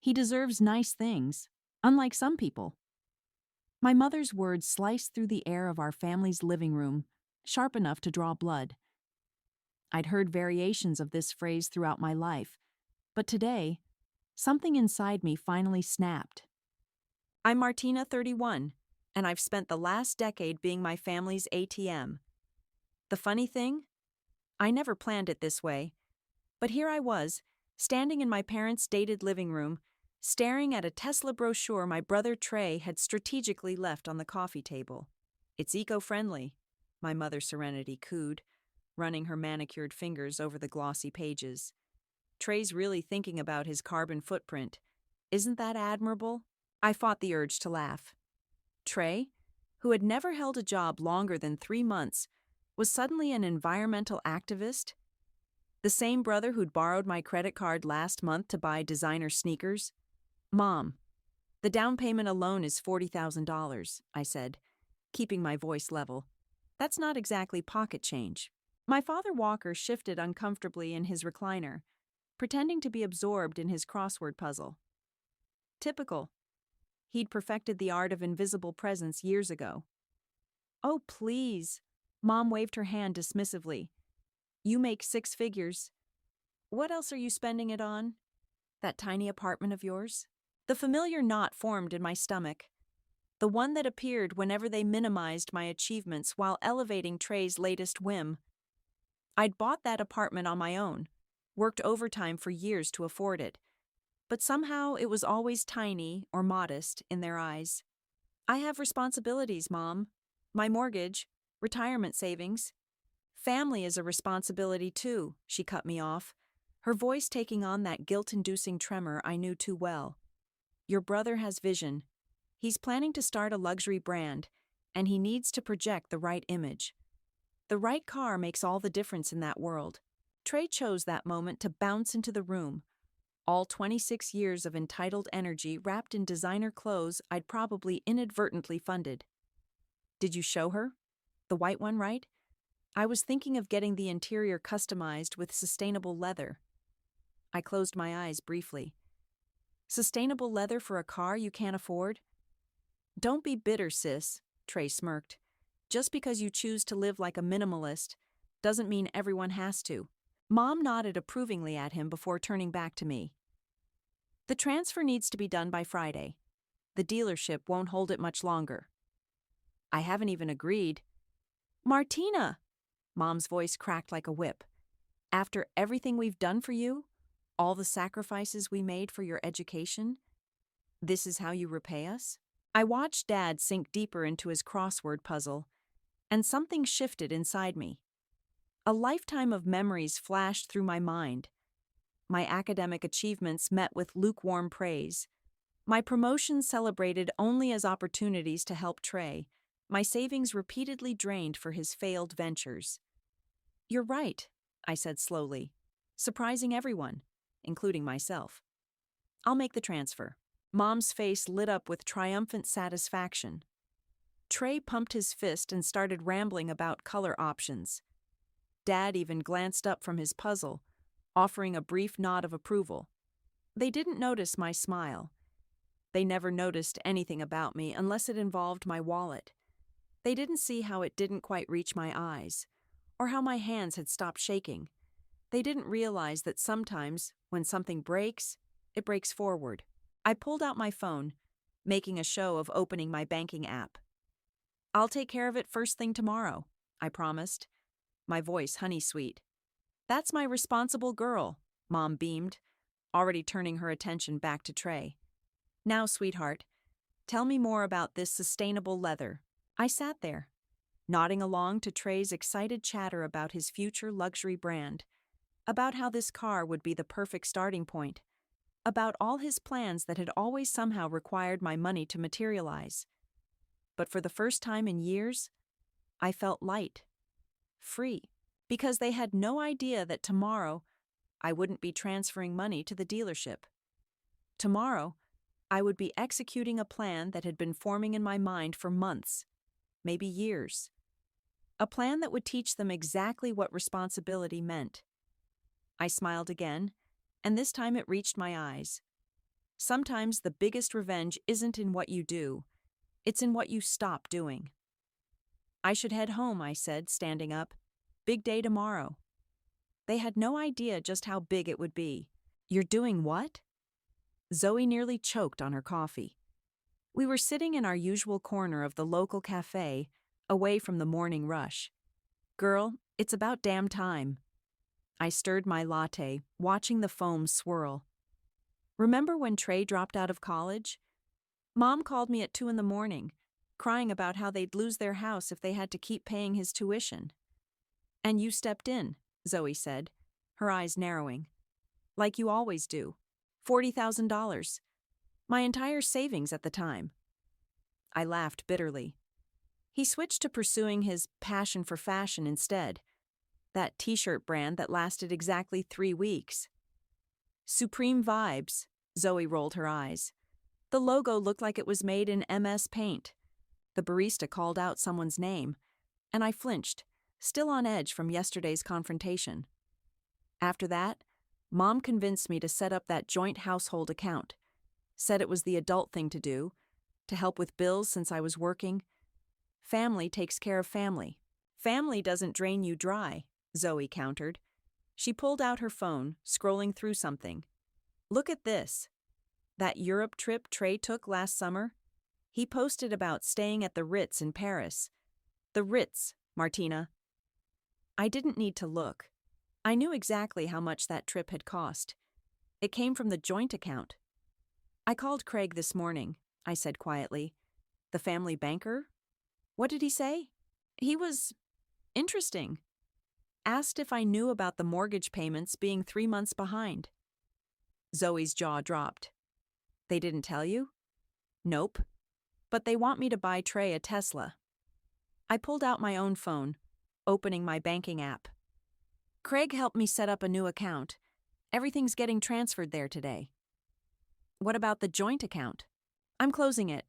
He deserves nice things, unlike some people. My mother's words sliced through the air of our family's living room, sharp enough to draw blood. I'd heard variations of this phrase throughout my life, but today, something inside me finally snapped. I'm Martina, 31, and I've spent the last decade being my family's ATM. The funny thing? I never planned it this way, but here I was, standing in my parents' dated living room, staring at a Tesla brochure my brother Trey had strategically left on the coffee table. It's eco-friendly, my mother Serenity cooed, running her manicured fingers over the glossy pages. Trey's really thinking about his carbon footprint. Isn't that admirable? I fought the urge to laugh. Trey, who had never held a job longer than 3 months, was suddenly an environmental activist? The same brother who'd borrowed my credit card last month to buy designer sneakers? Mom, the down payment alone is $40,000, I said, keeping my voice level. That's not exactly pocket change. My father Walker shifted uncomfortably in his recliner, pretending to be absorbed in his crossword puzzle. Typical. He'd perfected the art of invisible presence years ago. Oh, please. Mom waved her hand dismissively. You make 6 figures. What else are you spending it on? That tiny apartment of yours? The familiar knot formed in my stomach. The one that appeared whenever they minimized my achievements while elevating Trey's latest whim. I'd bought that apartment on my own, worked overtime for years to afford it, but somehow it was always tiny or modest in their eyes. I have responsibilities, Mom. My mortgage, retirement savings. Family is a responsibility too, she cut me off, her voice taking on that guilt-inducing tremor I knew too well. Your brother has vision. He's planning to start a luxury brand, and he needs to project the right image. The right car makes all the difference in that world. Trey chose that moment to bounce into the room, all 26 years of entitled energy wrapped in designer clothes I'd probably inadvertently funded. Did you show her? The white one, right? I was thinking of getting the interior customized with sustainable leather. I closed my eyes briefly. Sustainable leather for a car you can't afford? Don't be bitter, sis, Trey smirked. Just because you choose to live like a minimalist doesn't mean everyone has to. Mom nodded approvingly at him before turning back to me. The transfer needs to be done by Friday. The dealership won't hold it much longer. I haven't even agreed. Martina! Mom's voice cracked like a whip. After everything we've done for you, all the sacrifices we made for your education, this is how you repay us? I watched Dad sink deeper into his crossword puzzle, and something shifted inside me. A lifetime of memories flashed through my mind. My academic achievements met with lukewarm praise. My promotions celebrated only as opportunities to help Trey. My savings repeatedly drained for his failed ventures. You're right, I said slowly, surprising everyone, including myself. I'll make the transfer. Mom's face lit up with triumphant satisfaction. Trey pumped his fist and started rambling about color options. Dad even glanced up from his puzzle, offering a brief nod of approval. They didn't notice my smile. They never noticed anything about me unless it involved my wallet. They didn't see how it didn't quite reach my eyes, or how my hands had stopped shaking. They didn't realize that sometimes, when something breaks, it breaks forward. I pulled out my phone, making a show of opening my banking app. I'll take care of it first thing tomorrow, I promised, my voice honey-sweet. That's my responsible girl, Mom beamed, already turning her attention back to Trey. Now, sweetheart, tell me more about this sustainable leather. I sat there, nodding along to Trey's excited chatter about his future luxury brand, about how this car would be the perfect starting point, about all his plans that had always somehow required my money to materialize. But for the first time in years, I felt light, free, because they had no idea that tomorrow I wouldn't be transferring money to the dealership. Tomorrow, I would be executing a plan that had been forming in my mind for months, maybe years. A plan that would teach them exactly what responsibility meant. I smiled again, and this time it reached my eyes. Sometimes the biggest revenge isn't in what you do, it's in what you stop doing. I should head home, I said, standing up. Big day tomorrow. They had no idea just how big it would be. You're doing what? Zoe nearly choked on her coffee. We were sitting in our usual corner of the local cafe, away from the morning rush. Girl, it's about damn time. I stirred my latte, watching the foam swirl. Remember when Trey dropped out of college? Mom called me at 2 in the morning, crying about how they'd lose their house if they had to keep paying his tuition. And you stepped in, Zoe said, her eyes narrowing. Like you always do. $40,000. My entire savings at the time. I laughed bitterly. He switched to pursuing his passion for fashion instead. That t-shirt brand that lasted exactly 3 weeks. Supreme Vibes, Zoe rolled her eyes. The logo looked like it was made in MS Paint. The barista called out someone's name, and I flinched, still on edge from yesterday's confrontation. After that, Mom convinced me to set up that joint household account. Said it was the adult thing to do, to help with bills since I was working. Family takes care of family. Family doesn't drain you dry, Zoe countered. She pulled out her phone, scrolling through something. Look at this. That Europe trip Trey took last summer? He posted about staying at the Ritz in Paris. The Ritz, Martina. I didn't need to look. I knew exactly how much that trip had cost. It came from the joint account. I called Craig this morning, I said quietly. The family banker? What did he say? He was interesting. Asked if I knew about the mortgage payments being 3 months behind. Zoe's jaw dropped. They didn't tell you? Nope. But they want me to buy Trey a Tesla. I pulled out my own phone, opening my banking app. Craig helped me set up a new account. Everything's getting transferred there today. What about the joint account? I'm closing it.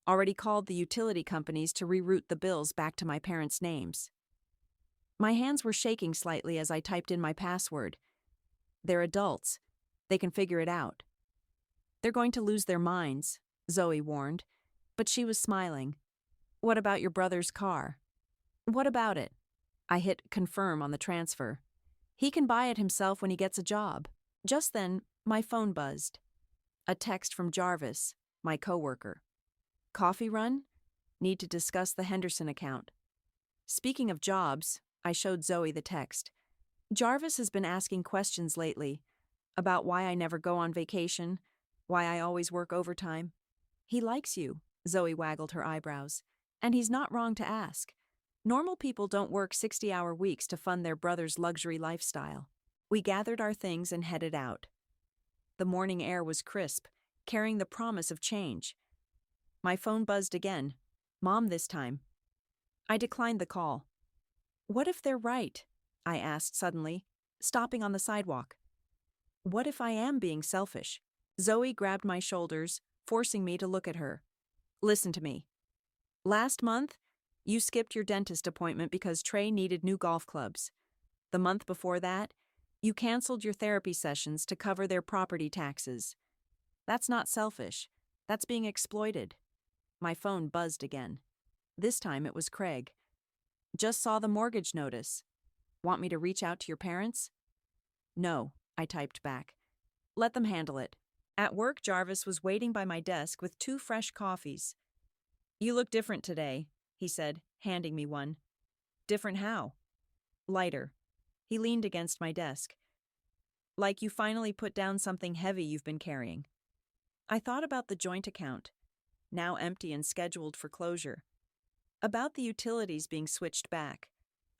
Already called the utility companies to reroute the bills back to my parents' names. My hands were shaking slightly as I typed in my password. They're adults. They can figure it out. They're going to lose their minds, Zoe warned, but she was smiling. What about your brother's car? What about it? I hit confirm on the transfer. He can buy it himself when he gets a job. Just then, my phone buzzed. A text from Jarvis, my coworker. Coffee run? Need to discuss the Henderson account. Speaking of jobs, I showed Zoe the text. Jarvis has been asking questions lately about why I never go on vacation, why I always work overtime. He likes you, Zoe waggled her eyebrows, and he's not wrong to ask. Normal people don't work 60-hour weeks to fund their brother's luxury lifestyle. We gathered our things and headed out. The morning air was crisp, carrying the promise of change. My phone buzzed again. Mom this time. I declined the call. What if they're right? I asked suddenly, stopping on the sidewalk. What if I am being selfish? Zoe grabbed my shoulders, forcing me to look at her. Listen to me. Last month, you skipped your dentist appointment because Trey needed new golf clubs. The month before that, you canceled your therapy sessions to cover their property taxes. That's not selfish. That's being exploited. My phone buzzed again. This time it was Craig. Just saw the mortgage notice. Want me to reach out to your parents? No, I typed back. Let them handle it. At work, Jarvis was waiting by my desk with 2 fresh coffees. You look different today, he said, handing me one. Different how? Lighter. He leaned against my desk. Like you finally put down something heavy you've been carrying. I thought about the joint account, now empty and scheduled for closure. About the utilities being switched back.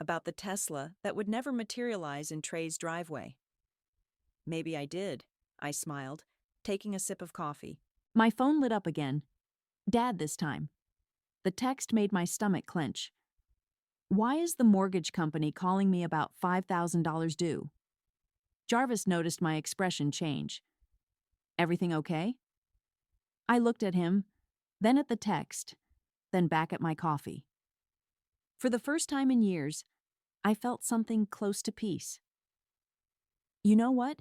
About the Tesla that would never materialize in Trey's driveway. Maybe I did, I smiled, taking a sip of coffee. My phone lit up again. Dad this time. The text made my stomach clench. Why is the mortgage company calling me about $5,000 due? Jarvis noticed my expression change. Everything okay? I looked at him, then at the text, then back at my coffee. For the first time in years, I felt something close to peace. You know what?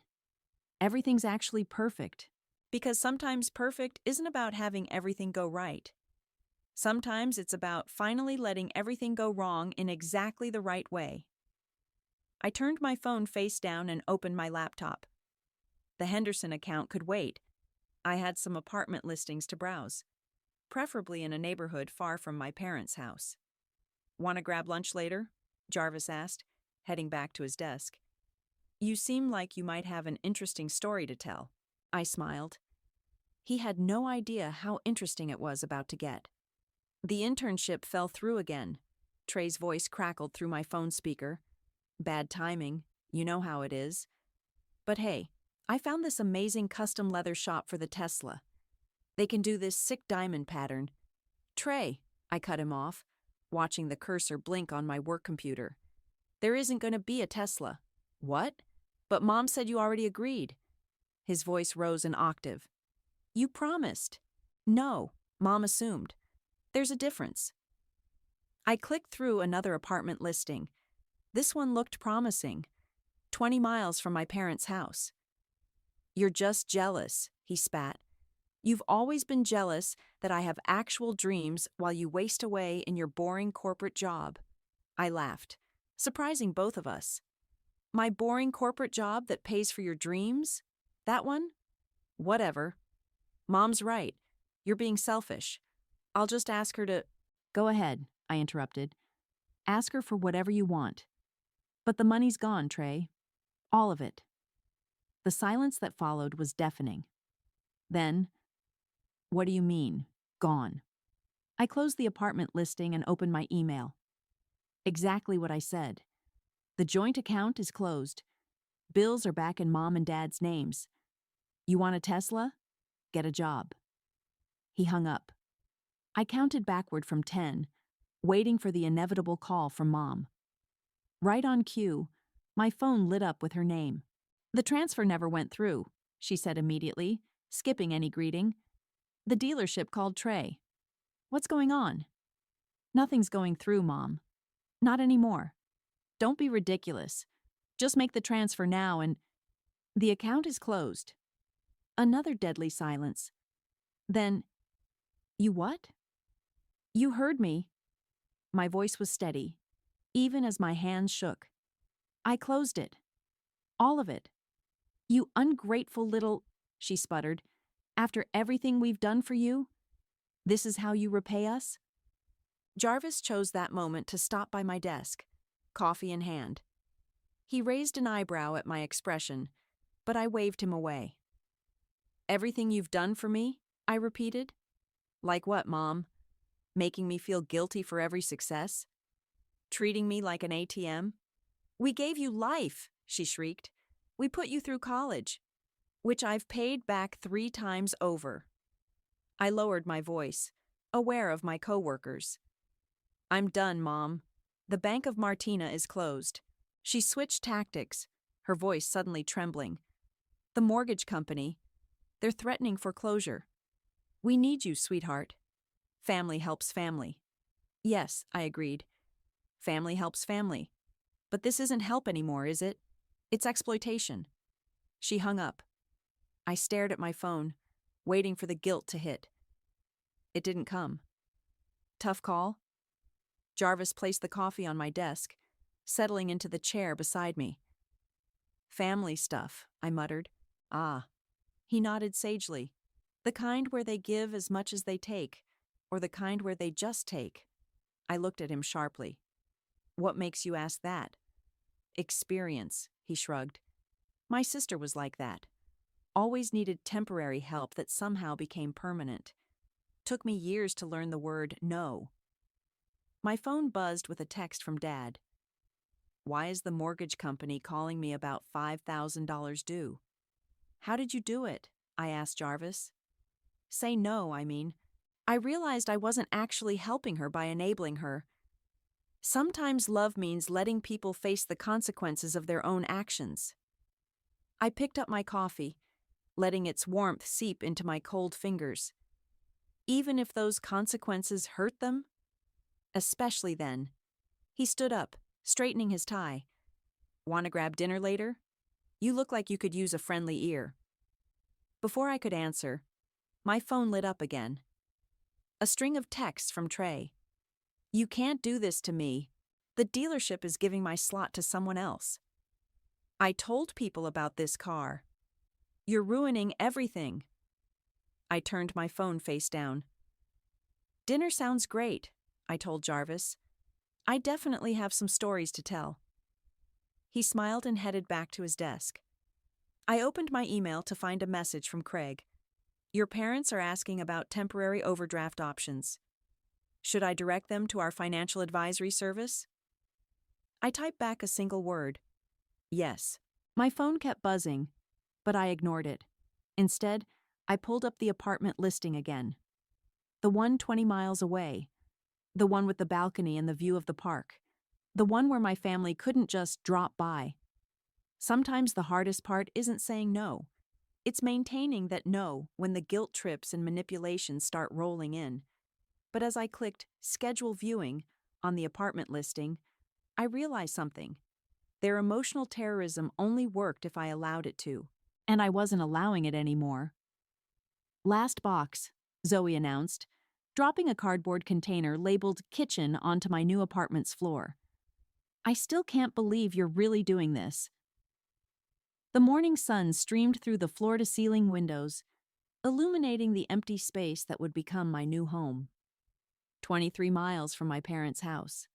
Everything's actually perfect. Because sometimes perfect isn't about having everything go right. Sometimes it's about finally letting everything go wrong in exactly the right way. I turned my phone face down and opened my laptop. The Henderson account could wait. I had some apartment listings to browse, preferably in a neighborhood far from my parents' house. "Want to grab lunch later?" Jarvis asked, heading back to his desk. "You seem like you might have an interesting story to tell." I smiled. He had no idea how interesting it was about to get. "The internship fell through again." Trey's voice crackled through my phone speaker. "Bad timing, you know how it is. But hey, I found this amazing custom leather shop for the Tesla. They can do this sick diamond pattern." "Trey," I cut him off, watching the cursor blink on my work computer. "There isn't going to be a Tesla." "What? But Mom said you already agreed." His voice rose an octave. "You promised." "No," Mom assumed. "There's a difference." I clicked through another apartment listing. This one looked promising. 20 miles from my parents' house. "You're just jealous," he spat. "You've always been jealous that I have actual dreams while you waste away in your boring corporate job." I laughed, surprising both of us. "My boring corporate job that pays for your dreams? That one? Whatever. Mom's right. You're being selfish. I'll just ask her to—" "Go ahead," I interrupted. "Ask her for whatever you want. But the money's gone, Trey. All of it." The silence that followed was deafening. Then, "What do you mean, gone?" I closed the apartment listing and opened my email. Exactly what I said. The joint account is closed. Bills are back in Mom and Dad's names. You want a Tesla? Get a job. He hung up. I counted backward from 10, waiting for the inevitable call from Mom. Right on cue, my phone lit up with her name. "The transfer never went through," she said immediately, skipping any greeting. "The dealership called Trey." "What's going on?" "Nothing's going through, Mom. Not anymore. Don't be ridiculous. Just make the transfer now and—" "The account is closed." Another deadly silence. Then, "You what?" "You heard me." My voice was steady, even as my hands shook. "I closed it. All of it. You ungrateful little—" she sputtered. "After everything we've done for you? This is how you repay us?" Jarvis chose that moment to stop by my desk, coffee in hand. He raised an eyebrow at my expression, but I waved him away. "Everything you've done for me?" I repeated. "Like what, Mom? Making me feel guilty for every success? Treating me like an ATM? We gave you life," she shrieked. "We put you through college, which I've paid back 3 times over." I lowered my voice, aware of my coworkers. "I'm done, Mom. The Bank of Martina is closed." She switched tactics, her voice suddenly trembling. "The mortgage company. They're threatening foreclosure. We need you, sweetheart. Family helps family." "Yes," I agreed. "Family helps family. But this isn't help anymore, is it? It's exploitation." She hung up. I stared at my phone, waiting for the guilt to hit. It didn't come. "Tough call?" Jarvis placed the coffee on my desk, settling into the chair beside me. "Family stuff," I muttered. "Ah." He nodded sagely. "The kind where they give as much as they take, or the kind where they just take?" I looked at him sharply. "What makes you ask that?" "Experience," he shrugged. "My sister was like that. Always needed temporary help that somehow became permanent. Took me years to learn the word no." My phone buzzed with a text from Dad. "Why is the mortgage company calling me about $5,000 due?" "How did you do it?" I asked Jarvis. "Say no, I mean." I realized I wasn't actually helping her by enabling her. Sometimes love means letting people face the consequences of their own actions. I picked up my coffee, letting its warmth seep into my cold fingers. Even if those consequences hurt them? Especially then. He stood up, straightening his tie. "Want to grab dinner later? You look like you could use a friendly ear." Before I could answer, my phone lit up again. A string of texts from Trey. "You can't do this to me. The dealership is giving my slot to someone else. I told people about this car. You're ruining everything." I turned my phone face down. "Dinner sounds great," I told Jarvis. "I definitely have some stories to tell." He smiled and headed back to his desk. I opened my email to find a message from Craig. "Your parents are asking about temporary overdraft options. Should I direct them to our financial advisory service?" I typed back a single word. "Yes." My phone kept buzzing, but I ignored it. Instead, I pulled up the apartment listing again. The one 20 miles away. The one with the balcony and the view of the park. The one where my family couldn't just drop by. Sometimes the hardest part isn't saying no. It's maintaining that no when the guilt trips and manipulations start rolling in. But as I clicked Schedule Viewing on the apartment listing, I realized something. Their emotional terrorism only worked if I allowed it to. And I wasn't allowing it anymore. "Last box," Zoe announced, dropping a cardboard container labeled kitchen onto my new apartment's floor. "I still can't believe you're really doing this." The morning sun streamed through the floor-to-ceiling windows, illuminating the empty space that would become my new home. 23 miles from my parents' house.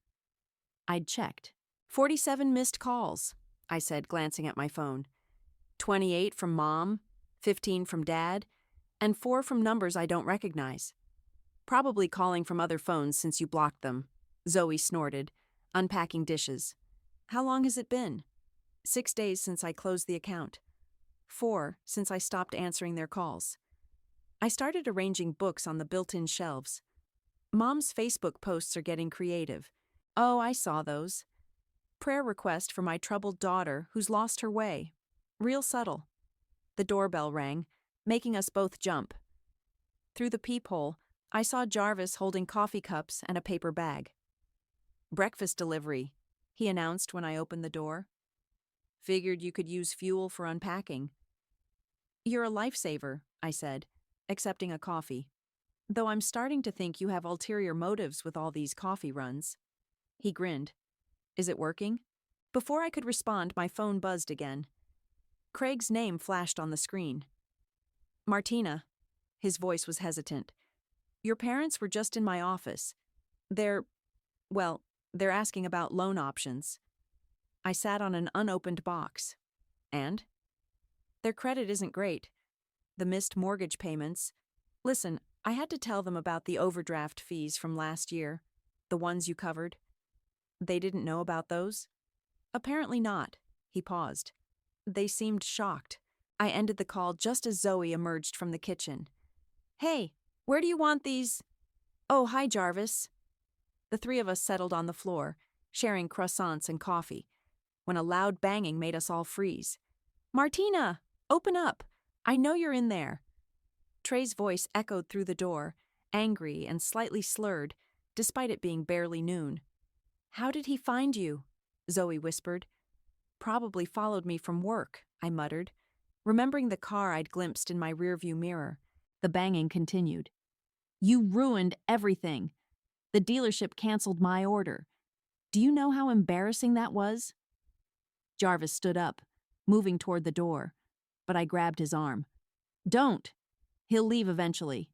I'd checked. 47 missed calls, I said, glancing at my phone. 28 from Mom, 15 from Dad, and 4 from numbers I don't recognize. "Probably calling from other phones since you blocked them," Zoe snorted, unpacking dishes. "How long has it been?" 6 days since I closed the account. 4 since I stopped answering their calls. I started arranging books on the built-in shelves. Mom's Facebook posts are getting creative. Oh, I saw those. Prayer request for my troubled daughter who's lost her way. Real subtle. The doorbell rang, making us both jump. Through the peephole, I saw Jarvis holding coffee cups and a paper bag. "Breakfast delivery," he announced when I opened the door. "Figured you could use fuel for unpacking." "You're a lifesaver," I said, accepting a coffee. "Though I'm starting to think you have ulterior motives with all these coffee runs." He grinned. "Is it working?" Before I could respond, my phone buzzed again. Craig's name flashed on the screen. "Martina." His voice was hesitant. "Your parents were just in my office. They're asking about loan options." I sat on an unopened box. "And?" "Their credit isn't great. The missed mortgage payments. Listen, I had to tell them about the overdraft fees from last year, the ones you covered." "They didn't know about those?" "Apparently not." He paused. They seemed shocked. I ended the call just as Zoe emerged from the kitchen. "Hey, where do you want these?" "Oh, hi, Jarvis." The three of us settled on the floor, sharing croissants and coffee, when a loud banging made us all freeze. "Martina, open up. I know you're in there." Trey's voice echoed through the door, angry and slightly slurred, despite it being barely noon. "How did he find you?" Zoe whispered. "Probably followed me from work," I muttered, remembering the car I'd glimpsed in my rearview mirror. The banging continued. "You ruined everything. The dealership canceled my order. Do you know how embarrassing that was?" Jarvis stood up, moving toward the door, but I grabbed his arm. "Don't. He'll leave eventually."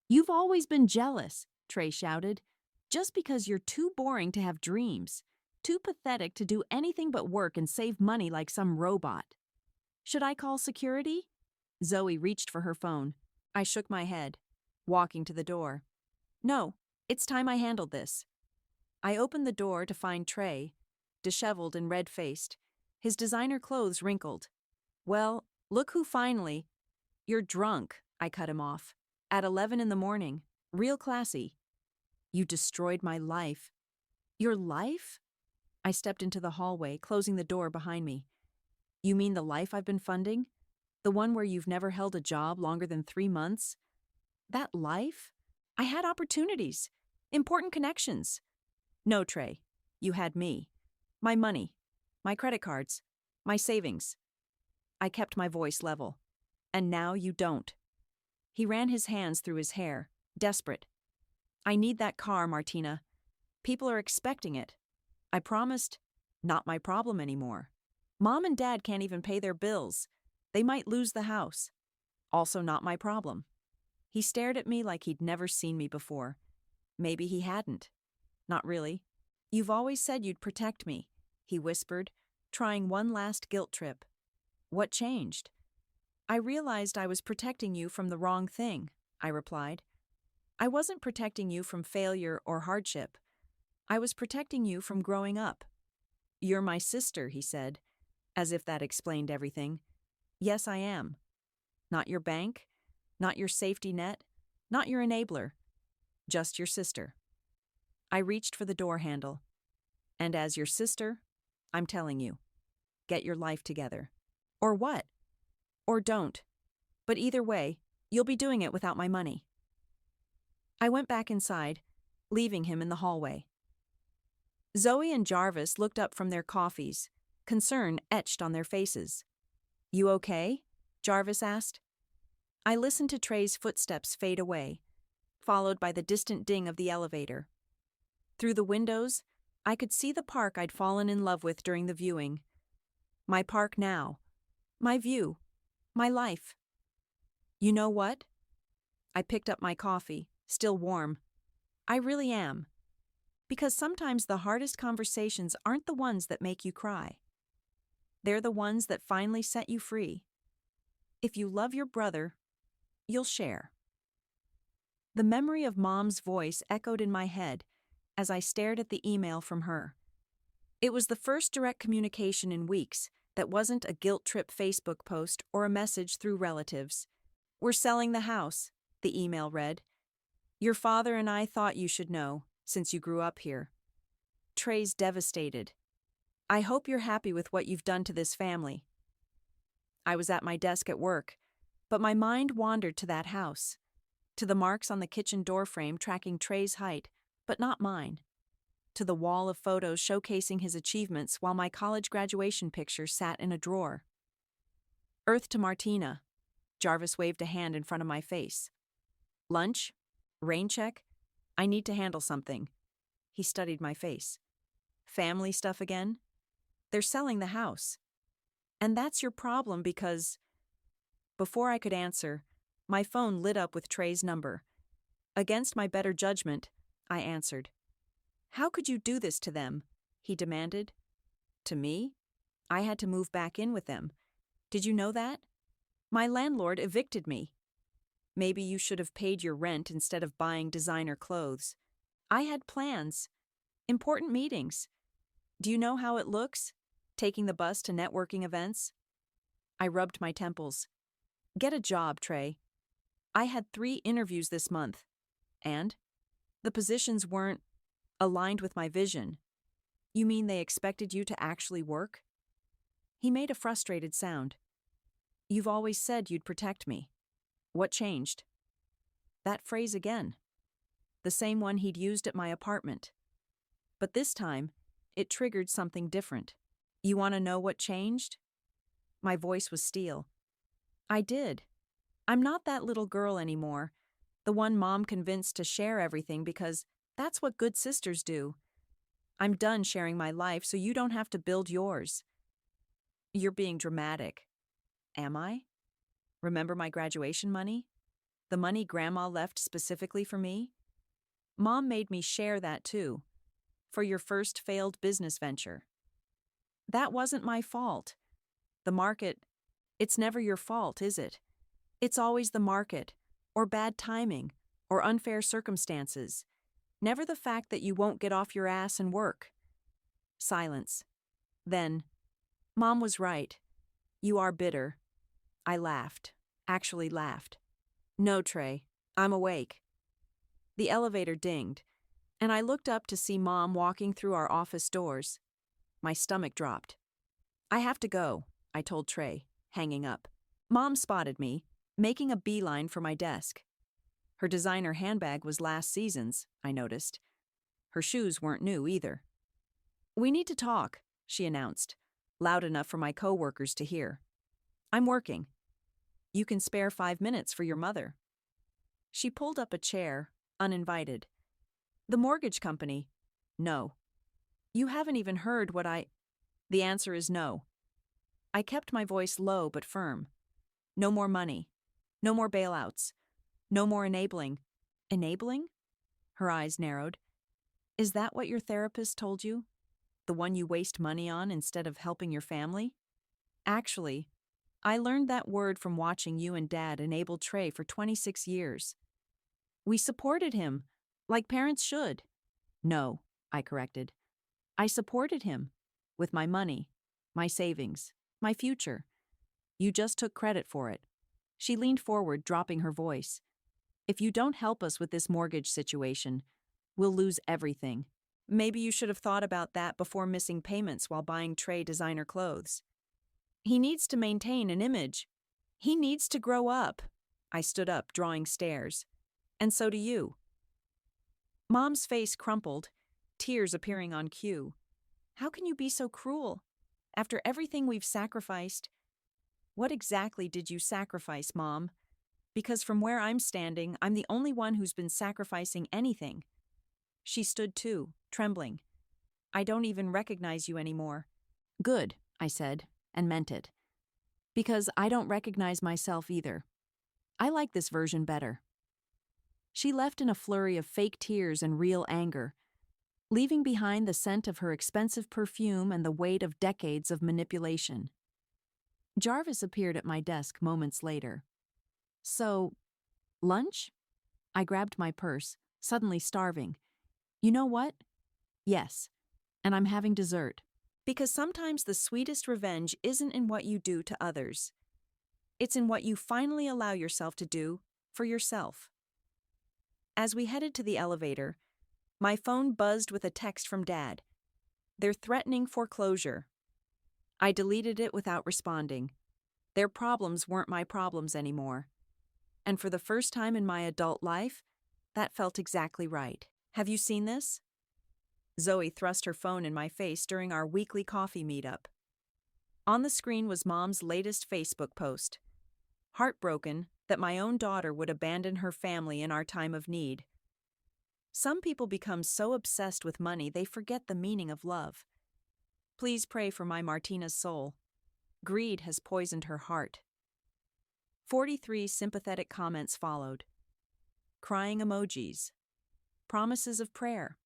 "You've always been jealous," Trey shouted. "Just because you're too boring to have dreams, too pathetic to do anything but work and save money like some robot." "Should I call security?" Zoe reached for her phone. I shook my head, walking to the door. "No, it's time I handled this." I opened the door to find Trey, disheveled and red-faced, his designer clothes wrinkled. "Well, look who finally—" "You're drunk," I cut him off. "At 11 in the morning. Real classy." "You destroyed my life." "Your life?" I stepped into the hallway, closing the door behind me. "You mean the life I've been funding? The one where you've never held a job longer than 3 months? That life? I had opportunities, important connections." "No, Trey. You had me. My money, my credit cards, my savings." I kept my voice level. And now you don't. He ran his hands through his hair, desperate. I need that car, Martina. People are expecting it. I promised, not my problem anymore. Mom and Dad can't even pay their bills. They might lose the house. Also not my problem. He stared at me like he'd never seen me before. Maybe he hadn't. Not really. You've always said you'd protect me, he whispered, trying one last guilt trip. What changed? I realized I was protecting you from the wrong thing, I replied. I wasn't protecting you from failure or hardship. I was protecting you from growing up. You're my sister, he said, as if that explained everything. Yes, I am. Not your bank, not your safety net, not your enabler. Just your sister. I reached for the door handle. And as your sister, I'm telling you, get your life together. Or what? Or don't. But either way, you'll be doing it without my money. I went back inside, leaving him in the hallway. Zoe and Jarvis looked up from their coffees, concern etched on their faces. You okay? Jarvis asked. I listened to Trey's footsteps fade away, followed by the distant ding of the elevator. Through the windows, I could see the park I'd fallen in love with during the viewing. My park now. My view. My life. You know what? I picked up my coffee, still warm. I really am. Because sometimes the hardest conversations aren't the ones that make you cry. They're the ones that finally set you free. If you love your brother, you'll share. The memory of Mom's voice echoed in my head as I stared at the email from her. It was the first direct communication in weeks that wasn't a guilt trip Facebook post or a message through relatives. We're selling the house, the email read. Your father and I thought you should know, since you grew up here. Trey's devastated. I hope you're happy with what you've done to this family. I was at my desk at work, but my mind wandered to that house, to the marks on the kitchen doorframe tracking Trey's height, but not mine, to the wall of photos showcasing his achievements while my college graduation picture sat in a drawer. Earth to Martina. Jarvis waved a hand in front of my face. Lunch? Rain check? I need to handle something. He studied my face. Family stuff again? They're selling the house. And that's your problem because... Before I could answer, my phone lit up with Trey's number. Against my better judgment, I answered. How could you do this to them? He demanded. To me? I had to move back in with them. Did you know that? My landlord evicted me. Maybe you should have paid your rent instead of buying designer clothes. I had plans. Important meetings. Do you know how it looks? Taking the bus to networking events? I rubbed my temples. Get a job, Trey. I had 3 interviews this month. And? The positions weren't aligned with my vision. You mean they expected you to actually work? He made a frustrated sound. You've always said you'd protect me. What changed? That phrase again. The same one he'd used at my apartment. But this time, it triggered something different. You want to know what changed? My voice was steel. I did. I'm not that little girl anymore, the one Mom convinced to share everything because that's what good sisters do. I'm done sharing my life so you don't have to build yours. You're being dramatic. Am I? Remember my graduation money? The money Grandma left specifically for me? Mom made me share that too, for your first failed business venture. That wasn't my fault. The market, it's never your fault, is it? It's always the market, or bad timing, or unfair circumstances. Never the fact that you won't get off your ass and work. Silence. Then, Mom was right. You are bitter. I laughed. Actually laughed. No, Trey. I'm awake. The elevator dinged, and I looked up to see Mom walking through our office doors. My stomach dropped. I have to go, I told Trey, hanging up. Mom spotted me, making a beeline for my desk. Her designer handbag was last season's, I noticed. Her shoes weren't new either. We need to talk, she announced, loud enough for my coworkers to hear. I'm working. You can spare 5 minutes for your mother. She pulled up a chair, uninvited. The mortgage company. No. You haven't even heard what I. The answer is no. I kept my voice low but firm. No more money. No more bailouts. No more enabling. Enabling? Her eyes narrowed. Is that what your therapist told you? The one you waste money on instead of helping your family? Actually, I learned that word from watching you and Dad enable Trey for 26 years. We supported him, like parents should. No, I corrected. I supported him with my money, my savings, my future. You just took credit for it. She leaned forward, dropping her voice. If you don't help us with this mortgage situation, we'll lose everything. Maybe you should have thought about that before missing payments while buying Trey designer clothes. He needs to maintain an image. He needs to grow up. I stood up, drawing stares. And so do you. Mom's face crumpled, tears appearing on cue. How can you be so cruel? After everything we've sacrificed. What exactly did you sacrifice, Mom? Because from where I'm standing, I'm the only one who's been sacrificing anything. She stood too, trembling. I don't even recognize you anymore. Good, I said, and meant it. Because I don't recognize myself either. I like this version better. She left in a flurry of fake tears and real anger, leaving behind the scent of her expensive perfume and the weight of decades of manipulation. Jarvis appeared at my desk moments later. So, lunch? I grabbed my purse, suddenly starving. You know what? Yes, and I'm having dessert. Because sometimes the sweetest revenge isn't in what you do to others. It's in what you finally allow yourself to do for yourself. As we headed to the elevator, my phone buzzed with a text from Dad. They're threatening foreclosure. I deleted it without responding. Their problems weren't my problems anymore. And for the first time in my adult life, that felt exactly right. Have you seen this? Zoe thrust her phone in my face during our weekly coffee meetup. On the screen was Mom's latest Facebook post. Heartbroken that my own daughter would abandon her family in our time of need. Some people become so obsessed with money they forget the meaning of love. Please pray for my Martina's soul. Greed has poisoned her heart. 43 sympathetic comments followed. Crying emojis. Promises of prayer.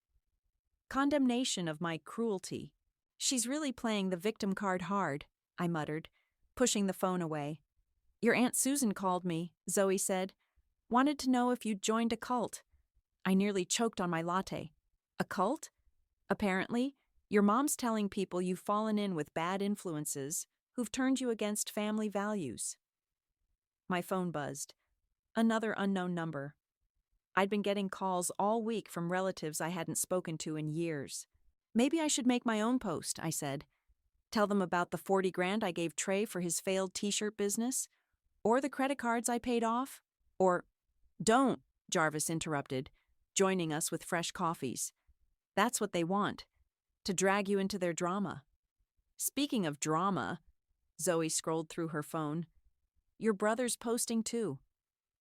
Condemnation of my cruelty. She's really playing the victim card hard, I muttered, pushing the phone away. Your Aunt Susan called me, Zoe said. Wanted to know if you'd joined a cult. I nearly choked on my latte. A cult? Apparently, your mom's telling people you've fallen in with bad influences who've turned you against family values. My phone buzzed. Another unknown number. I'd been getting calls all week from relatives I hadn't spoken to in years. Maybe I should make my own post, I said. Tell them about the 40 grand I gave Trey for his failed t-shirt business, or the credit cards I paid off, or... Don't, Jarvis interrupted, joining us with fresh coffees. That's what they want, to drag you into their drama. Speaking of drama, Zoe scrolled through her phone. Your brother's posting too.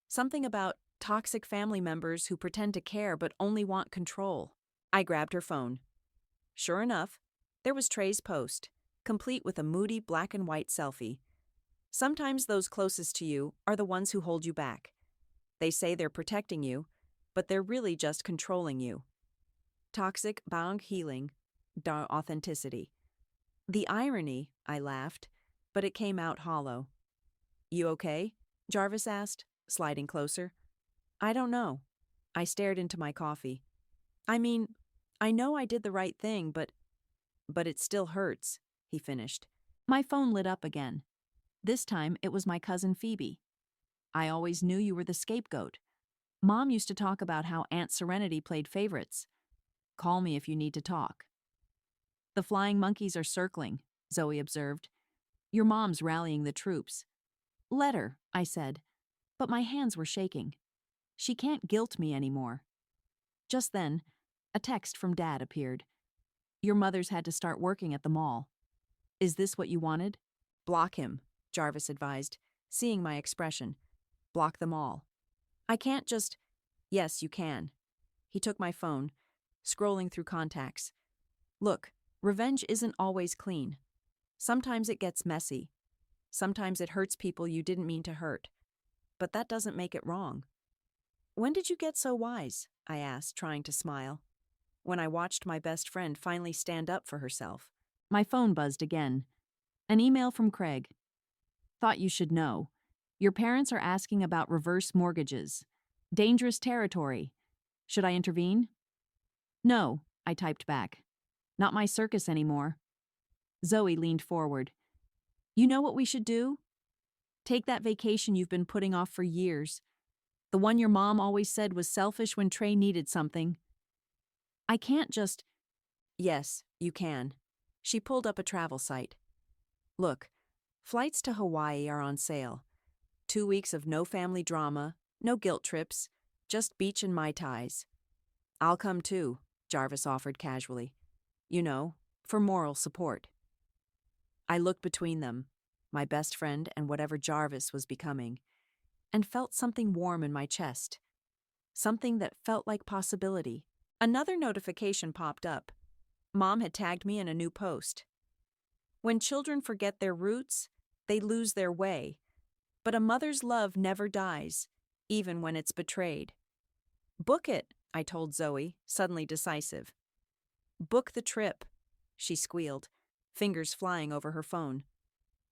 Something about toxic family members who pretend to care but only want control. I grabbed her phone. Sure enough, there was Trey's post, complete with a moody black and white selfie. Sometimes those closest to you are the ones who hold you back. They say they're protecting you, but they're really just controlling you. Toxic bang healing, authenticity. The irony, I laughed, but it came out hollow. You okay? Jarvis asked, sliding closer. I don't know. I stared into my coffee. I mean, I know I did the right thing, but it still hurts, he finished. My phone lit up again. This time it was my cousin Phoebe. I always knew you were the scapegoat. Mom used to talk about how Aunt Serenity played favorites. Call me if you need to talk. The flying monkeys are circling, Zoe observed. Your mom's rallying the troops. Let her, I said, but my hands were shaking. She can't guilt me anymore. Just then, a text from Dad appeared. Your mother's had to start working at the mall. Is this what you wanted? Block him, Jarvis advised. seeing my expression. Block them all. I can't just. Yes, you can. He took my phone, scrolling through contacts. Look, revenge isn't always clean. Sometimes it gets messy. Sometimes it hurts people you didn't mean to hurt. But that doesn't make it wrong. When did you get so wise? I asked, trying to smile. When I watched my best friend finally stand up for herself. My phone buzzed again. An email from Craig. Thought you should know. Your parents are asking about reverse mortgages. Dangerous territory. Should I intervene? No, I typed back. Not my circus anymore. Zoe leaned forward. You know what we should do? Take that vacation you've been putting off for years. The one your mom always said was selfish when Trey needed something. I can't just. Yes, you can. She pulled up a travel site. Look, flights to Hawaii are on sale. 2 weeks of no family drama, no guilt trips, just beach and Mai Tais. I'll come too, Jarvis offered casually. You know, for moral support. I looked between them, my best friend and whatever Jarvis was becoming, and felt something warm in my chest. Something that felt like possibility. Another notification popped up. Mom had tagged me in a new post. When children forget their roots, they lose their way. But a mother's love never dies, even when it's betrayed. Book it, I told Zoe, suddenly decisive. Book the trip, she squealed, fingers flying over her phone.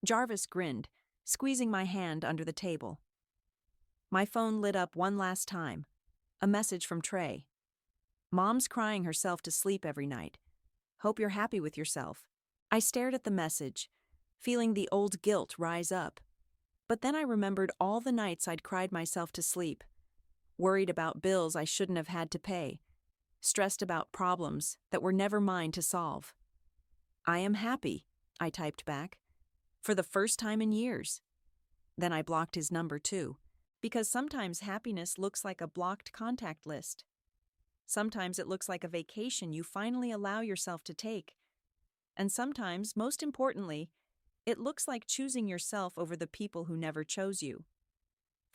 Jarvis grinned, squeezing my hand under the table. My phone lit up one last time. A message from Trey. Mom's crying herself to sleep every night. Hope you're happy with yourself. I stared at the message, feeling the old guilt rise up. But then I remembered all the nights I'd cried myself to sleep, worried about bills I shouldn't have had to pay, stressed about problems that were never mine to solve. I am happy, I typed back, for the first time in years. Then I blocked his number too, because sometimes happiness looks like a blocked contact list. Sometimes it looks like a vacation you finally allow yourself to take. And sometimes, most importantly, it looks like choosing yourself over the people who never chose you.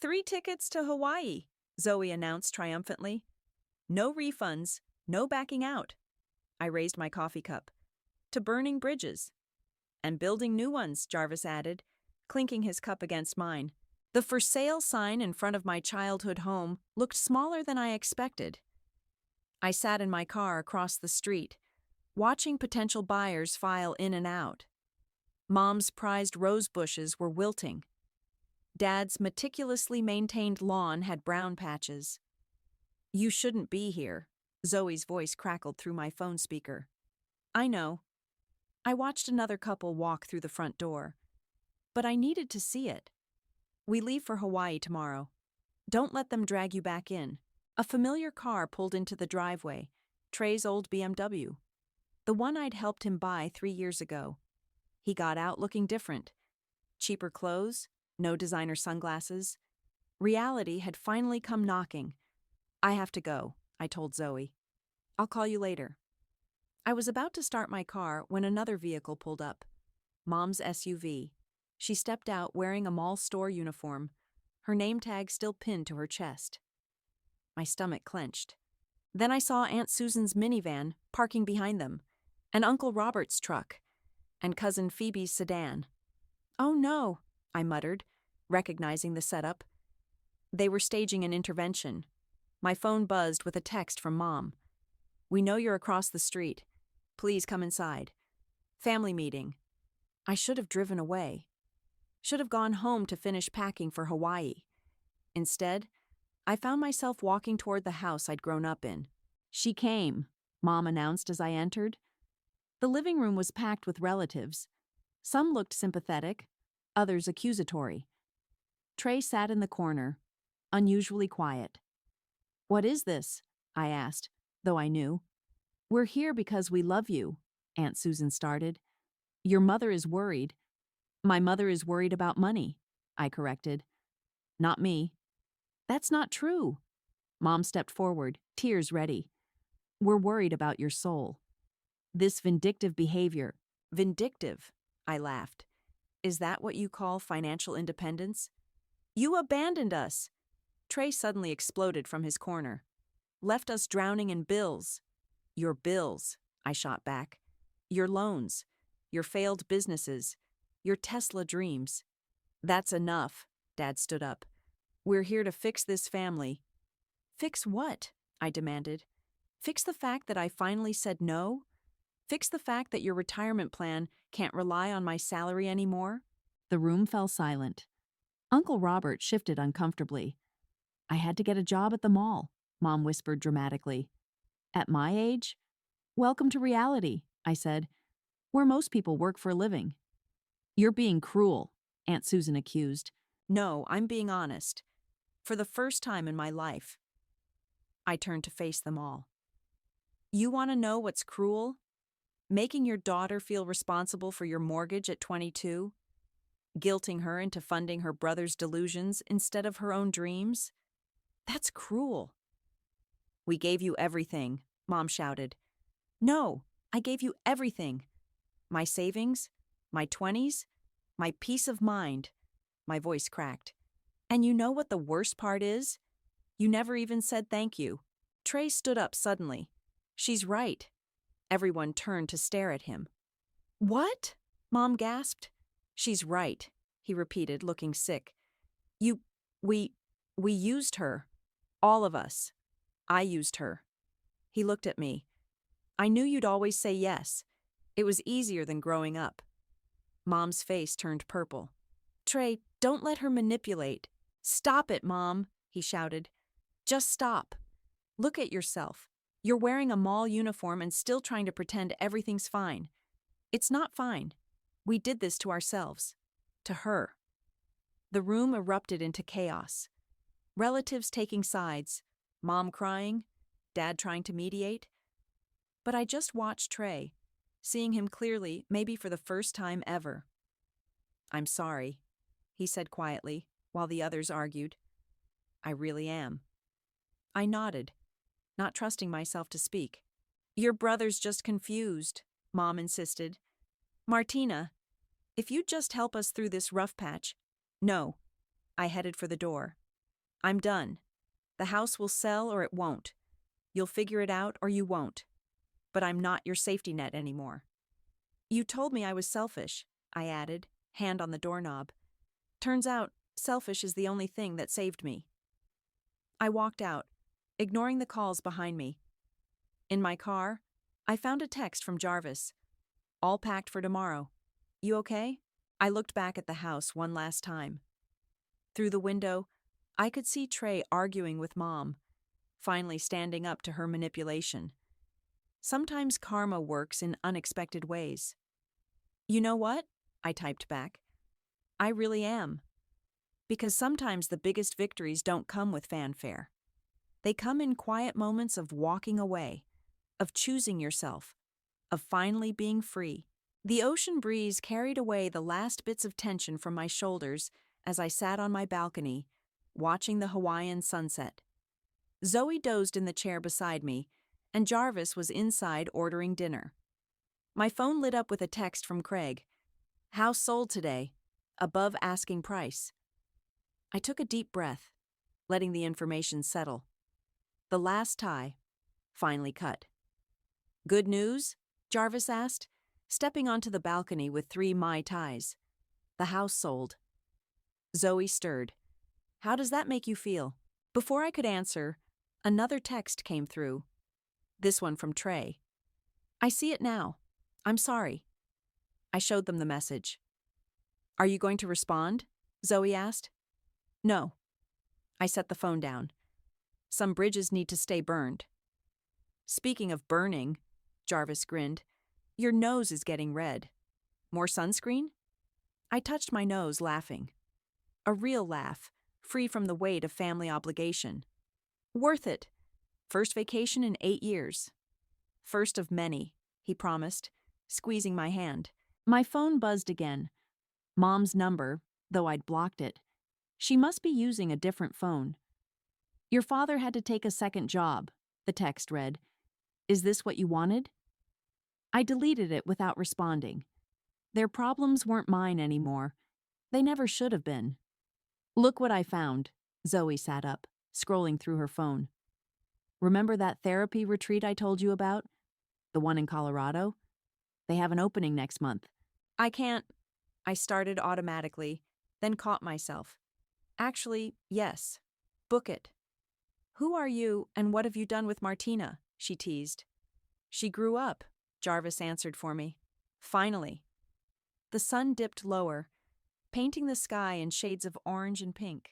3 tickets to Hawaii, Zoe announced triumphantly. No refunds, no backing out. I raised my coffee cup. To burning bridges. And building new ones, Jarvis added, clinking his cup against mine. The for sale sign in front of my childhood home looked smaller than I expected. I sat in my car across the street, watching potential buyers file in and out. Mom's prized rose bushes were wilting. Dad's meticulously maintained lawn had brown patches. You shouldn't be here, Zoe's voice crackled through my phone speaker. I know. I watched another couple walk through the front door. But I needed to see it. We leave for Hawaii tomorrow. Don't let them drag you back in. A familiar car pulled into the driveway, Trey's old BMW. The one I'd helped him buy 3 years ago. He got out looking different. Cheaper clothes, no designer sunglasses. Reality had finally come knocking. I have to go, I told Zoe. I'll call you later. I was about to start my car when another vehicle pulled up. Mom's SUV. She stepped out wearing a mall store uniform, her name tag still pinned to her chest. My stomach clenched. Then I saw Aunt Susan's minivan parking behind them, and Uncle Robert's truck, and Cousin Phoebe's sedan. Oh no, I muttered, recognizing the setup. They were staging an intervention. My phone buzzed with a text from Mom. We know you're across the street. Please come inside. Family meeting. I should have driven away. Should have gone home to finish packing for Hawaii. Instead, I found myself walking toward the house I'd grown up in. She came, Mom announced as I entered. The living room was packed with relatives. Some looked sympathetic, others accusatory. Trey sat in the corner, unusually quiet. What is this? I asked, though I knew. We're here because we love you, Aunt Susan started. Your mother is worried. My mother is worried about money, I corrected. Not me. That's not true. Mom stepped forward, tears ready. We're worried about your soul. This vindictive behavior. Vindictive, I laughed. Is that what you call financial independence? You abandoned us. Trey suddenly exploded from his corner. Left us drowning in bills. Your bills, I shot back. Your loans. Your failed businesses. Your Tesla dreams. That's enough, Dad stood up. We're here to fix this family. Fix what? I demanded. Fix the fact that I finally said no? Fix the fact that your retirement plan can't rely on my salary anymore? The room fell silent. Uncle Robert shifted uncomfortably. I had to get a job at the mall, Mom whispered dramatically. At my age? Welcome to reality, I said, where most people work for a living. You're being cruel, Aunt Susan accused. No, I'm being honest. For the first time in my life. I turned to face them all. You want to know what's cruel? Making your daughter feel responsible for your mortgage at 22? Guilting her into funding her brother's delusions instead of her own dreams? That's cruel. We gave you everything, Mom shouted. No, I gave you everything. My savings, my 20s, my peace of mind. My voice cracked. And you know what the worst part is? You never even said thank you. Trey stood up suddenly. She's right. Everyone turned to stare at him. What? Mom gasped. She's right, he repeated, looking sick. We used her. All of us. I used her. He looked at me. I knew you'd always say yes. It was easier than growing up. Mom's face turned purple. Trey, don't let her manipulate. Stop it, Mom, he shouted. Just stop. Look at yourself. You're wearing a mall uniform and still trying to pretend everything's fine. It's not fine. We did this to ourselves. To her. The room erupted into chaos. Relatives taking sides. Mom crying. Dad trying to mediate. But I just watched Trey, seeing him clearly, maybe for the first time ever. I'm sorry, he said quietly, while the others argued. I really am. I nodded, not trusting myself to speak. Your brother's just confused, Mom insisted. Martina, if you'd just help us through this rough patch. No. I headed for the door. I'm done. The house will sell or it won't. You'll figure it out or you won't. But I'm not your safety net anymore. You told me I was selfish, I added, hand on the doorknob. Turns out, selfish is the only thing that saved me. I walked out, ignoring the calls behind me. In my car, I found a text from Jarvis. All packed for tomorrow. You okay? I looked back at the house one last time. Through the window, I could see Trey arguing with Mom, finally standing up to her manipulation. Sometimes karma works in unexpected ways. You know what? I typed back. I really am. Because sometimes the biggest victories don't come with fanfare. They come in quiet moments of walking away, of choosing yourself, of finally being free. The ocean breeze carried away the last bits of tension from my shoulders as I sat on my balcony, watching the Hawaiian sunset. Zoe dozed in the chair beside me, and Jarvis was inside ordering dinner. My phone lit up with a text from Craig. House sold today, above asking price. I took a deep breath, letting the information settle. The last tie, finally cut. Good news? Jarvis asked, stepping onto the balcony with 3 Mai Tais. The house sold. Zoe stirred. How does that make you feel? Before I could answer, another text came through. This one from Trey. I see it now. I'm sorry. I showed them the message. Are you going to respond? Zoe asked. No. I set the phone down. Some bridges need to stay burned. Speaking of burning, Jarvis grinned, your nose is getting red. More sunscreen? I touched my nose, laughing. A real laugh, free from the weight of family obligation. Worth it. First vacation in 8 years. First of many, he promised, squeezing my hand. My phone buzzed again. Mom's number, though I'd blocked it. She must be using a different phone. Your father had to take a second job, the text read. Is this what you wanted? I deleted it without responding. Their problems weren't mine anymore. They never should have been. Look what I found. Zoe sat up, scrolling through her phone. Remember that therapy retreat I told you about? The one in Colorado? They have an opening next month. I can't. I started automatically, then caught myself. Actually, yes. Book it. Who are you and what have you done with Martina? She teased. She grew up, Jarvis answered for me. Finally. The sun dipped lower, painting the sky in shades of orange and pink.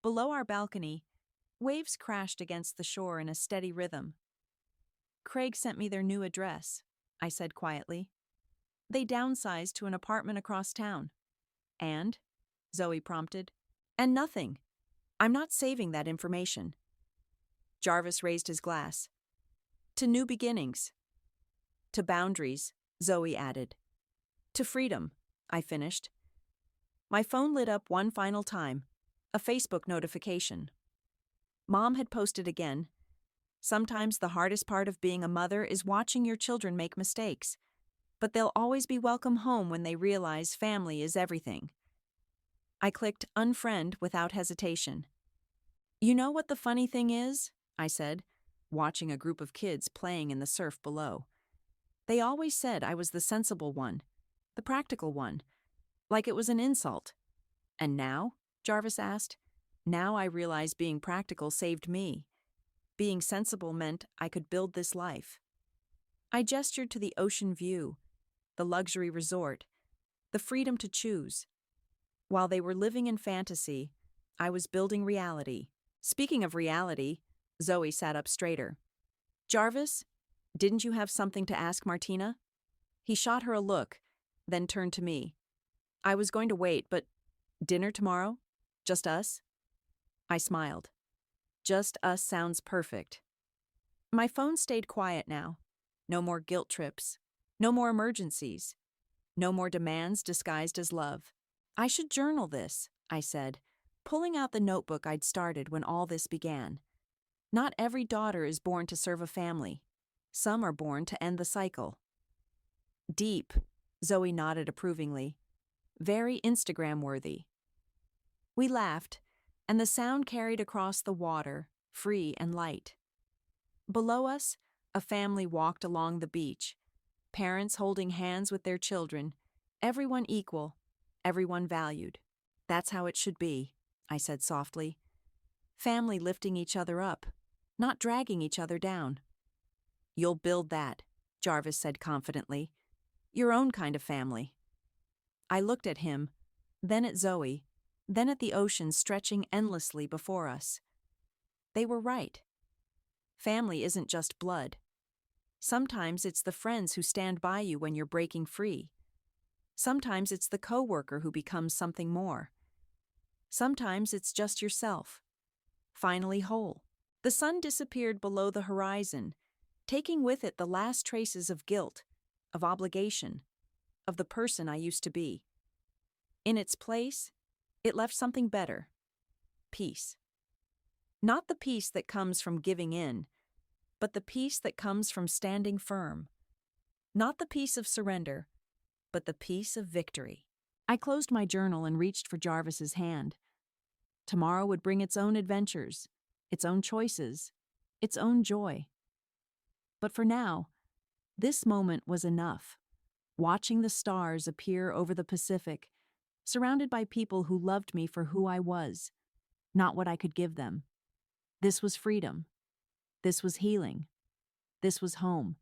Below our balcony, waves crashed against the shore in a steady rhythm. Craig sent me their new address, I said quietly. They downsized to an apartment across town. And? Zoe prompted. And nothing. I'm not saving that information. Jarvis raised his glass. To new beginnings. To boundaries, Zoe added. To freedom, I finished. My phone lit up one final time, a Facebook notification. Mom had posted again. Sometimes the hardest part of being a mother is watching your children make mistakes, but they'll always be welcome home when they realize family is everything. I clicked unfriend without hesitation. You know what the funny thing is? I said, watching a group of kids playing in the surf below. They always said I was the sensible one, the practical one, like it was an insult. And now? Jarvis asked. Now I realize being practical saved me. Being sensible meant I could build this life. I gestured to the ocean view, the luxury resort, the freedom to choose. While they were living in fantasy, I was building reality. Speaking of reality, Zoe sat up straighter. Jarvis, didn't you have something to ask Martina? He shot her a look, then turned to me. I was going to wait, but dinner tomorrow? Just us? I smiled. Just us sounds perfect. My phone stayed quiet now. No more guilt trips. No more emergencies. No more demands disguised as love. I should journal this, I said, pulling out the notebook I'd started when all this began. Not every daughter is born to serve a family. Some are born to end the cycle. Deep, Zoe nodded approvingly. Very Instagram-worthy. We laughed, and the sound carried across the water, free and light. Below us, a family walked along the beach, parents holding hands with their children, everyone equal, everyone valued. That's how it should be, I said softly. Family lifting each other up, not dragging each other down. You'll build that, Jarvis said confidently. Your own kind of family. I looked at him, then at Zoe, then at the ocean stretching endlessly before us. They were right. Family isn't just blood. Sometimes it's the friends who stand by you when you're breaking free. Sometimes it's the coworker who becomes something more. Sometimes it's just yourself, finally whole. The sun disappeared below the horizon, taking with it the last traces of guilt, of obligation, of the person I used to be. In its place, it left something better. Peace. Not the peace that comes from giving in, but the peace that comes from standing firm. Not the peace of surrender, but the peace of victory. I closed my journal and reached for Jarvis's hand. Tomorrow would bring its own adventures, its own choices, its own joy. But for now, this moment was enough. Watching the stars appear over the Pacific, surrounded by people who loved me for who I was, not what I could give them. This was freedom. This was healing. This was home.